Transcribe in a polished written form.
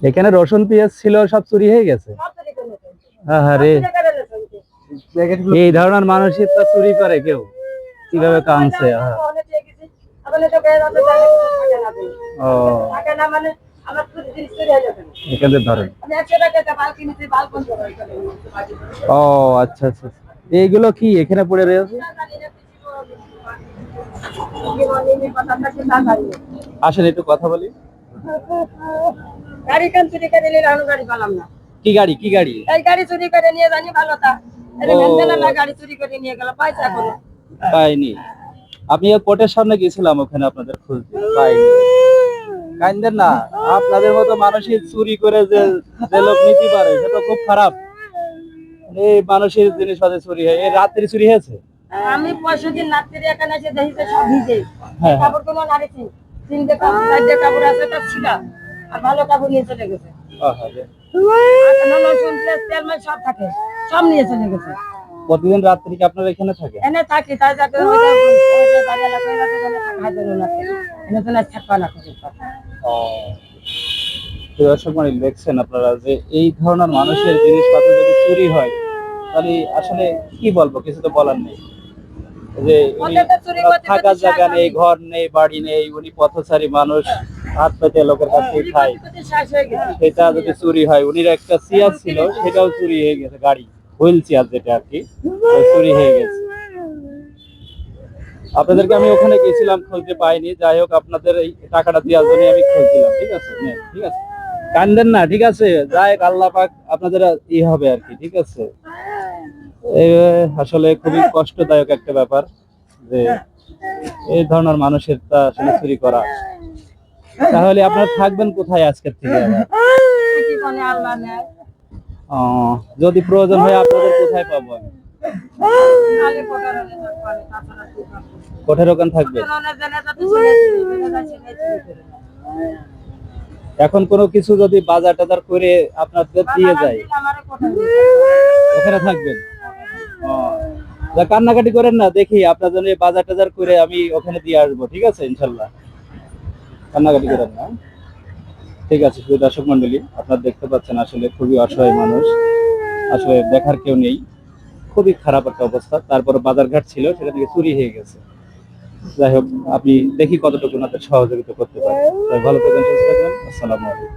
এখানে রসুন পেঁয়াজ ছিল, সব চুরি হয়ে গেছে। আরে এই ধরনের মানুষই তো চুরি করে, কেউ কিভাবে কামছে। ও এখানে ধরেন। ও আচ্ছা আচ্ছা, এইগুলো কি এখানে পড়ে রয়েছে? আসেন একটু কথা বলি। গাড়ি কান চুরি করে নিয়ে রানু গাড়ি পালাম না। কি গাড়ি, কি গাড়ি? এই গাড়ি চুরি করে নিয়ে জানি ভালো তা। আরে মেনবেলা না, গাড়ি চুরি করে নিয়ে গেল, পয়সা কোনো পাইনি। আমি কোর্টের সামনে গেছিলাম, ওখানে আপনাদের খুঁজতে পাইনি। কাইন্দেন না, আপনাদের মতো মানুষই চুরি করে যে যে লোক নিতে পারে সেটা তো খুব খারাপ। এই মানুষের জিনিস পাতি চুরি হয়, এই রাত্রি চুরি হয়েছে। আমি 65 দিন রাত্রি এখানে এসে দেখি সব ভিজে, কাপড় কোনো নাড়েছি, তিনটে কাপড় চারটে কাপড় আছে তার ছিলা, আর ভালো কাপড় নিয়ে চলে গেছে। তেল মাল সব থাকে, সব নিয়ে চলে গেছে। প্রতিদিন রাত্রি কি আপনারা এখানে থাকে? এনে থাকি, তাই যাতে দর্শক মানে দেখছেন আপনারা যে এই ধরনের মানুষের জিনিসপত্র যদি চুরি হয়, তাহলে আসলে কি বলবো, কিছু তো বলার নেই। যে থাকার জায়গা নেই, ঘর নেই, বাড়ি নেই, উনি পথচারী মানুষ, হাত পেতে লোকের কাছে খায়। সেটা যদি চুরি হয়, উনির একটা চেয়ার ছিল সেটাও চুরি হয়ে গেছে, গাড়ি হুইল চেয়ার যেটা আর কি, চুরি হয়ে গেছে। আপনাদেরকে আমি ওখানে গেছিলাম, খুঁজতে পাইনি। যাই হোক, আপনাদের এই টাকাটা দেওয়ার জন্য আমি খুঁজছিলাম। ঠিক আছে, ঠিক আছে, কান্দেন না, ঠিক আছে। যাই হোক, আল্লাহ পাক আপনাদের ই হবে আর কি, ঠিক আছে। আসলে খুবই কষ্টদায়ক একটা ব্যাপার যে এই ধরনের মানুষের তা আসলে চুরি করা। তাহলে আপনারা থাকবেন কোথায় আজকের থেকে? যদি প্রয়োজন হয় আপনাদের কোথায় পাবো আমি? কোঠের ওখানে থাকবে। এখন কোনো কিছু যদি বাজার টাজার করে আপনাদের দিয়ে যায়, ওখানে থাকবেন। কান্নাকাটি করেন না, দেখি আপনার জন্য বাজার টাজার করে আমি ওখানে দিয়ে আসবো, ঠিক আছে ইনশাল্লাহ। কান্নাকাটি করেন না, ঠিক আছে। প্রিয় দর্শক মন্ডলী, আপনারা দেখতে পাচ্ছেন আসলে খুবই অসহায় মানুষ, আসলে দেখার কেউ নেই, খুবই খারাপ একটা অবস্থা। তারপরে বাজারঘাট ছিল, সেটা থেকে চুরি হয়ে গেছে। যাই হোক, আপনি দেখি কতটুকু ওনাদের সহযোগিতা করতে পারেন। ভালো থাকবেন, সুস্থ থাকবেন। আসসালামু আলাইকুম।